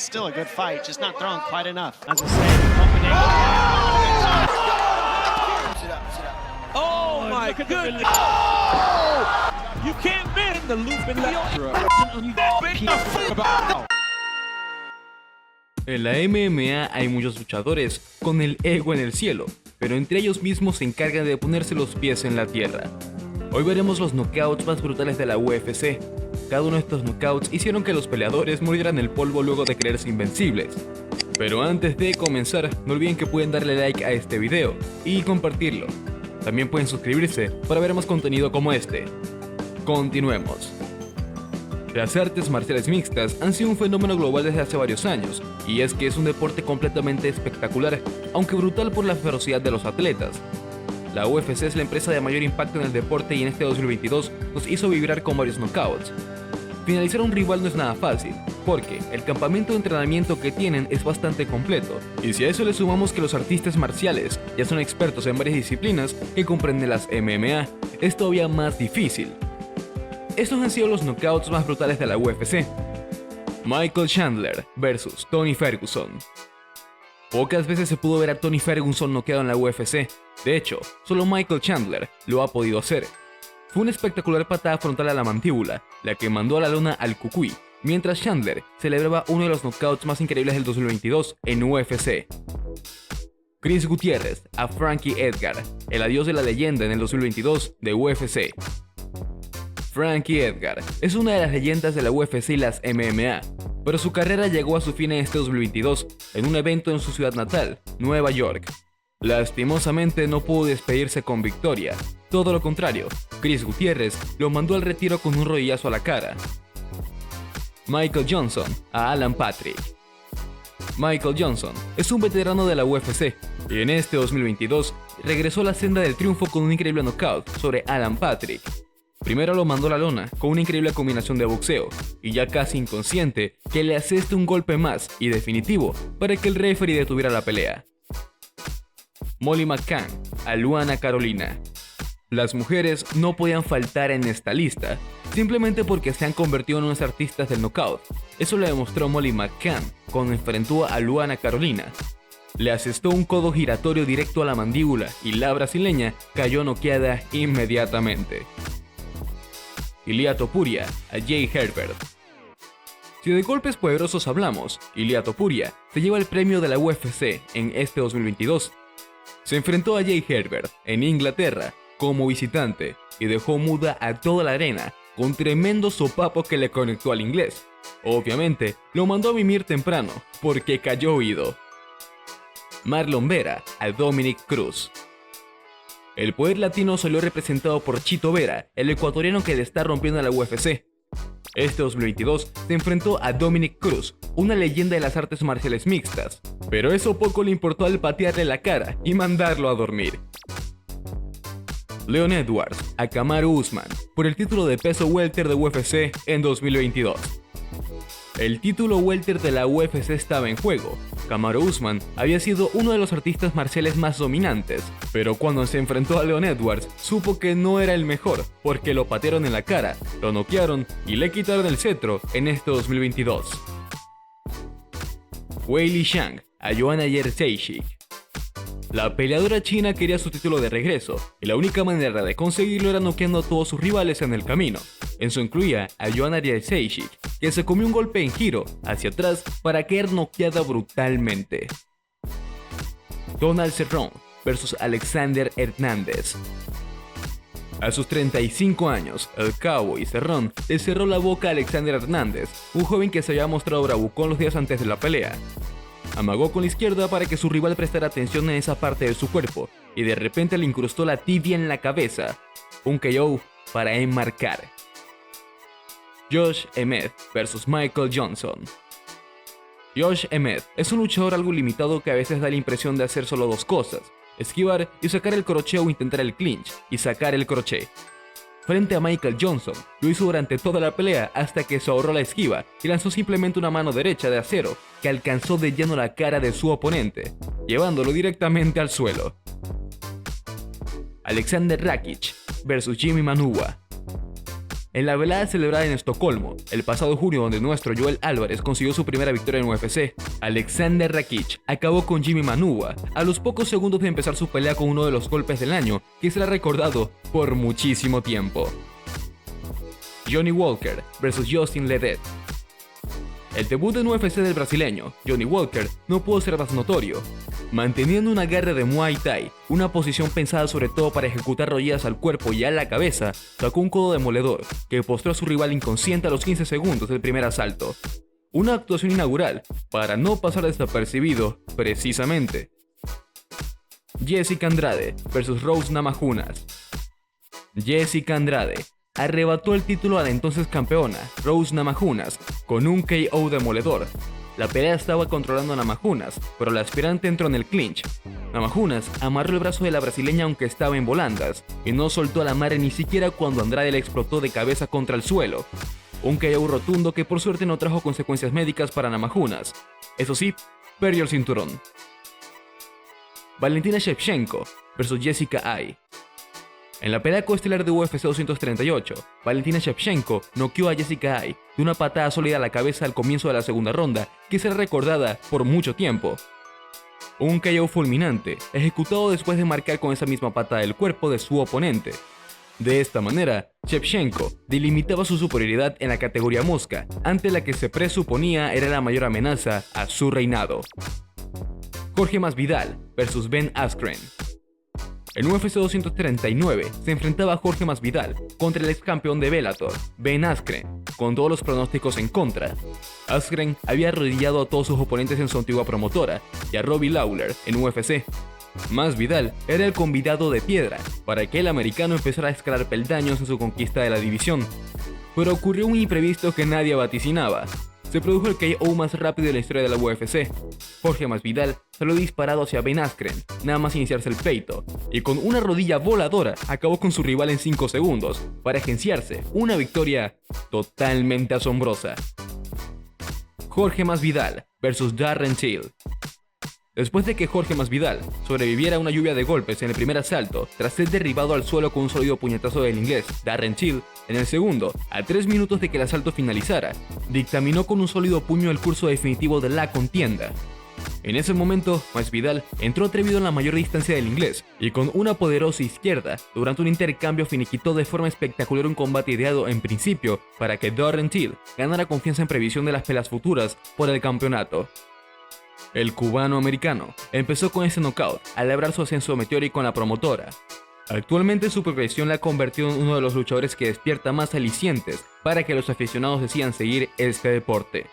still a good fight, just not throwing quite enough. As I say, opening. Oh my goodness! Oh! You can't bend the loop and En la MMA hay muchos luchadores con el ego en el cielo, pero entre ellos mismos se encargan de ponerse los pies en la tierra. Hoy veremos los knockouts más brutales de la UFC. Cada uno de estos knockouts hicieron que los peleadores murieran el polvo luego de creerse invencibles. Pero antes de comenzar, no olviden que pueden darle like a este video y compartirlo. También pueden suscribirse para ver más contenido como este. Continuemos. Las artes marciales mixtas han sido un fenómeno global desde hace varios años, y es que es un deporte completamente espectacular, aunque brutal por la ferocidad de los atletas. La UFC es la empresa de mayor impacto en el deporte y en este 2022 nos hizo vibrar con varios knockouts. Finalizar a un rival no es nada fácil, porque el campamento de entrenamiento que tienen es bastante completo, y si a eso le sumamos que los artistas marciales ya son expertos en varias disciplinas que comprenden las MMA, es todavía más difícil. Estos han sido los knockouts más brutales de la UFC. Michael Chandler vs Tony Ferguson. Pocas veces se pudo ver a Tony Ferguson noqueado en la UFC. De hecho, solo Michael Chandler lo ha podido hacer. Fue una espectacular patada frontal a la mandíbula, la que mandó a la lona al cucuy, mientras Chandler celebraba uno de los knockouts más increíbles del 2022 en UFC. Chris Gutiérrez a Frankie Edgar, el adiós de la leyenda en el 2022 de UFC. Frankie Edgar es una de las leyendas de la UFC y las MMA, pero su carrera llegó a su fin en este 2022 en un evento en su ciudad natal, Nueva York. Lastimosamente no pudo despedirse con victoria, todo lo contrario, Chris Gutiérrez lo mandó al retiro con un rodillazo a la cara. Michael Johnson a Alan Patrick. Michael Johnson es un veterano de la UFC y en este 2022 regresó a la senda del triunfo con un increíble knockout sobre Alan Patrick. Primero lo mandó a la lona con una increíble combinación de boxeo y ya casi inconsciente que le aseste un golpe más y definitivo para que el referee detuviera la pelea. Molly McCann a Luana Carolina. Las mujeres no podían faltar en esta lista, simplemente porque se han convertido en unos artistas del knockout. Eso lo demostró Molly McCann cuando enfrentó a Luana Carolina. Le asestó un codo giratorio directo a la mandíbula y la brasileña cayó noqueada inmediatamente. Ilia Topuria a Jay Herbert. Si de golpes poderosos hablamos, Ilia Topuria se lleva el premio de la UFC en este 2022. Se enfrentó a Jay Herbert en Inglaterra como visitante y dejó muda a toda la arena con tremendo sopapo que le conectó al inglés. Obviamente lo mandó a mimir temprano porque cayó oído. Marlon Vera a Dominick Cruz. El poder latino salió representado por Chito Vera, el ecuatoriano que le está rompiendo a la UFC. Este 2022 se enfrentó a Dominick Cruz, una leyenda de las artes marciales mixtas, pero eso poco le importó al patearle la cara y mandarlo a dormir. Leon Edwards a Kamaru Usman por el título de peso welter de UFC en 2022. El título welter de la UFC estaba en juego. Kamaru Usman había sido uno de los artistas marciales más dominantes, pero cuando se enfrentó a Leon Edwards supo que no era el mejor, porque lo patearon en la cara, lo noquearon y le quitaron el cetro en este 2022. Weili Zhang a Joanna Jędrzejczyk. La peleadora china quería su título de regreso, y la única manera de conseguirlo era noqueando a todos sus rivales en el camino. Eso incluía a Joanna Jędrzejczyk, que se comió un golpe en giro hacia atrás para caer noqueada brutalmente. Donald Cerrone vs Alexander Hernández. A sus 35 años, el Cowboy Cerrone le cerró la boca a Alexander Hernández, un joven que se había mostrado bravucón los días antes de la pelea. Amagó con la izquierda para que su rival prestara atención en esa parte de su cuerpo y de repente le incrustó la tibia en la cabeza. Un KO para enmarcar. Josh Emmett vs Michael Johnson. Josh Emmett es un luchador algo limitado que a veces da la impresión de hacer solo dos cosas: esquivar y sacar el crochet, o intentar el clinch y sacar el crochet. Frente a Michael Johnson, lo hizo durante toda la pelea hasta que se ahorró la esquiva y lanzó simplemente una mano derecha de acero que alcanzó de lleno la cara de su oponente, llevándolo directamente al suelo. Alexander Rakic vs Jimmy Manuwa. En la velada celebrada en Estocolmo, el pasado junio, donde nuestro Joel Álvarez consiguió su primera victoria en UFC, Alexander Rakic acabó con Jimmy Manuwa a los pocos segundos de empezar su pelea con uno de los golpes del año que será recordado por muchísimo tiempo. Johnny Walker vs Justin Ledet. El debut en UFC del brasileño, Johnny Walker, no pudo ser más notorio. Manteniendo un agarre de Muay Thai, una posición pensada sobre todo para ejecutar rodillas al cuerpo y a la cabeza, sacó un codo demoledor que postró a su rival inconsciente a los 15 segundos del primer asalto. Una actuación inaugural para no pasar desapercibido, precisamente. Jessica Andrade vs Rose Namajunas. Jessica Andrade arrebató el título a la entonces campeona, Rose Namajunas, con un KO demoledor. La pelea estaba controlando a Namajunas, pero la aspirante entró en el clinch. Namajunas amarró el brazo de la brasileña aunque estaba en volandas, y no soltó a la madre ni siquiera cuando Andrade le explotó de cabeza contra el suelo. Un KO rotundo que por suerte no trajo consecuencias médicas para Namajunas. Eso sí, perdió el cinturón. Valentina Shevchenko vs Jessica Eye. En la pelea coestelar de UFC 238, Valentina Shevchenko noqueó a Jessica Eye de una patada sólida a la cabeza al comienzo de la segunda ronda que será recordada por mucho tiempo. Un KO fulminante, ejecutado después de marcar con esa misma patada el cuerpo de su oponente. De esta manera, Shevchenko delimitaba su superioridad en la categoría mosca, ante la que se presuponía era la mayor amenaza a su reinado. Jorge Masvidal vs Ben Askren. En UFC 239 se enfrentaba Jorge Masvidal contra el ex campeón de Bellator, Ben Askren, con todos los pronósticos en contra. Askren había arrodillado a todos sus oponentes en su antigua promotora y a Robbie Lawler en UFC. Masvidal era el convidado de piedra para que el americano empezara a escalar peldaños en su conquista de la división. Pero ocurrió un imprevisto que nadie vaticinaba. Se produjo el KO más rápido de la historia de la UFC. Jorge Masvidal salió disparado hacia Ben Askren, nada más iniciarse el pleito, y con una rodilla voladora acabó con su rival en 5 segundos, para agenciarse una victoria totalmente asombrosa. Jorge Masvidal vs Darren Till. Después de que Jorge Masvidal sobreviviera a una lluvia de golpes en el primer asalto, tras ser derribado al suelo con un sólido puñetazo del inglés Darren Till, en el segundo, a 3 minutos de que el asalto finalizara, dictaminó con un sólido puño el curso definitivo de la contienda. En ese momento, Masvidal entró atrevido en la mayor distancia del inglés, y con una poderosa izquierda, durante un intercambio finiquitó de forma espectacular un combate ideado en principio para que Darren Till ganara confianza en previsión de las peleas futuras por el campeonato. El cubano-americano empezó con ese knockout al lograr su ascenso meteórico en la promotora. Actualmente su progresión la ha convertido en uno de los luchadores que despierta más alicientes para que los aficionados decidan seguir este deporte.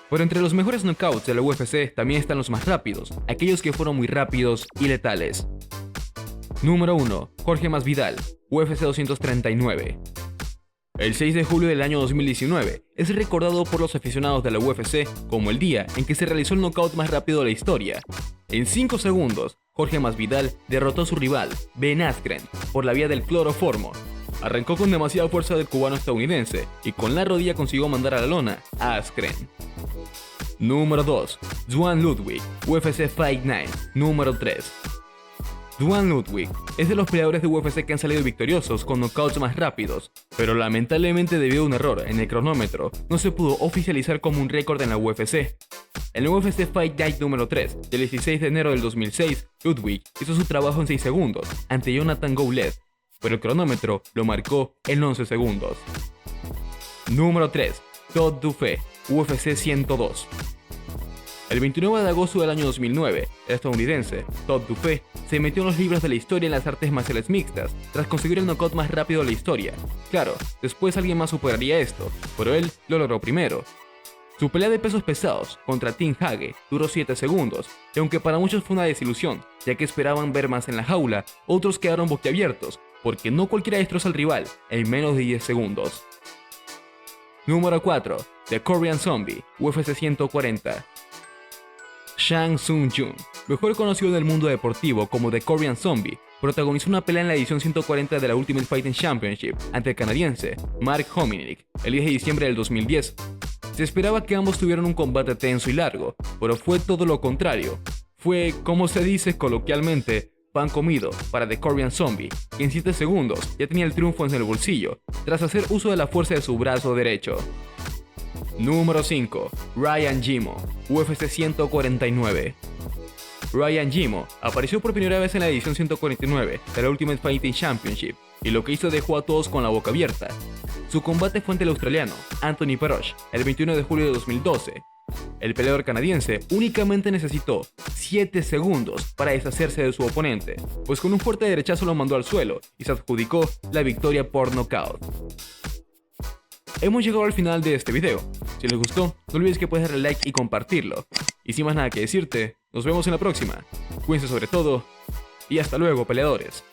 Pero entre los mejores knockouts de la UFC también están los más rápidos, aquellos que fueron muy rápidos y letales. Número 1. Jorge Masvidal, UFC 239. El 6 de julio del año 2019 es recordado por los aficionados de la UFC como el día en que se realizó el knockout más rápido de la historia. En 5 segundos, Jorge Masvidal derrotó a su rival, Ben Askren, por la vía del cloroformo. Arrancó con demasiada fuerza del cubano estadounidense y con la rodilla consiguió mandar a la lona a Askren. Número 2. Duane Ludwig, UFC Fight Night, número 3. Duane Ludwig es de los peleadores de UFC que han salido victoriosos con knockouts más rápidos, pero lamentablemente debido a un error en el cronómetro, no se pudo oficializar como un récord en la UFC. En la UFC Fight Night número 3, del 16 de enero del 2006, Ludwig hizo su trabajo en 6 segundos ante Jonathan Goulet, pero el cronómetro lo marcó en 11 segundos. Número 3. Todd Duffé, UFC 102. El 29 de agosto del año 2009, el estadounidense Todd Duffé se metió en los libros de la historia en las artes marciales mixtas tras conseguir el knockout más rápido de la historia. Claro, después alguien más superaría esto, pero él lo logró primero. Su pelea de pesos pesados contra Tim Hage duró 7 segundos, y aunque para muchos fue una desilusión, ya que esperaban ver más en la jaula, otros quedaron boquiabiertos, porque no cualquiera destroza al rival en menos de 10 segundos. Número 4. The Korean Zombie, UFC 140. Shang Tsung-Jung, mejor conocido en el mundo deportivo como The Korean Zombie, protagonizó una pelea en la edición 140 de la Ultimate Fighting Championship ante el canadiense Mark Hominick el 10 de diciembre del 2010. Se esperaba que ambos tuvieran un combate tenso y largo, pero fue todo lo contrario. Fue, como se dice coloquialmente, pan comido para The Korean Zombie, que en 7 segundos ya tenía el triunfo en el bolsillo tras hacer uso de la fuerza de su brazo derecho. Número 5. Ryan Gimo, UFC 149. Ryan Gimo apareció por primera vez en la edición 149 de la Ultimate Fighting Championship y lo que hizo dejó a todos con la boca abierta. Su combate fue ante el australiano Anthony Perosh el 21 de julio de 2012. El peleador canadiense únicamente necesitó 7 segundos para deshacerse de su oponente, pues con un fuerte derechazo lo mandó al suelo y se adjudicó la victoria por nocaut. Hemos llegado al final de este video. Si les gustó, no olvides que puedes darle like y compartirlo. Y sin más nada que decirte, nos vemos en la próxima. Cuídense sobre todo y hasta luego, peleadores.